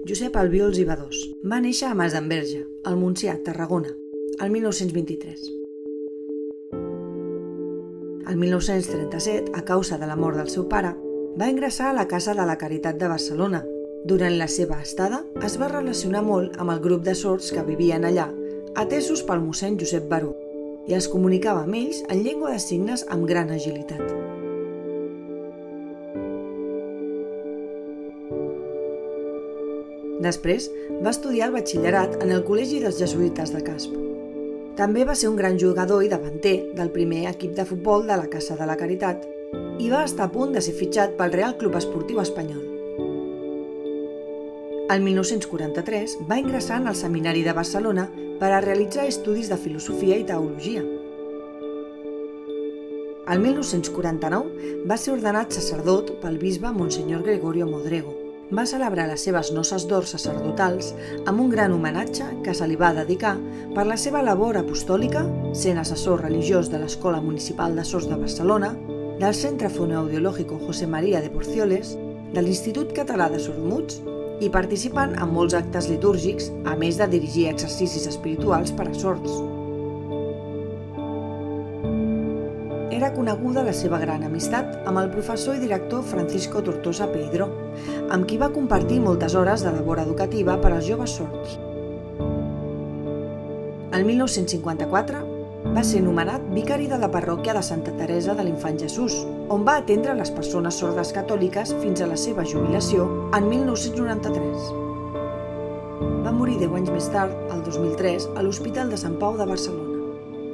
Josep Albiols i Badós va néixer a Masdenverge, al Montsià, Tarragona, el 1923. El 1937, a causa de la mort del seu pare, va ingressar a la Casa de la Caritat de Barcelona. Durant la seva estada, es va relacionar molt amb el grup de sords que vivien allà, atesos pel mossèn Josep Baró, i es comunicava amb ells en llengua de signes amb gran agilitat. Després, va estudiar el batxillerat en el Col·legi dels Jesuïtes de Casp. També va ser un gran jugador i davanter del primer equip de futbol de la Casa de la Caritat i va estar a punt de ser fitxat pel Real Club Esportiu Espanyol. El 1943 va ingressar en el Seminari de Barcelona per a realitzar estudis de filosofia i teologia. El 1949 va ser ordenat sacerdot pel bisbe Monsenyor Gregorio Modrego. Va celebrar les seves noces d'or sacerdotals amb un gran homenatge que se li va dedicar per la seva labor apostòlica, sent assessor religiós de l'Escola Municipal de Sords de Barcelona, del Centre Fonoaudiológico José María de Porcioles, de l'Institut Català de Sordmuts i participant en molts actes litúrgics, a més de dirigir exercicis espirituals per a sords. Era coneguda la seva gran amistat amb el professor i director Francisco Tortosa Peidró, amb qui va compartir moltes hores de labor educativa per als joves sords. El 1954 va ser nomenat vicari de la parròquia de Santa Teresa de l'Infant Jesús, on va atendre les persones sordes catòliques fins a la seva jubilació en 1993. Va morir 10 anys més tard, el 2003, a l'Hospital de Sant Pau de Barcelona.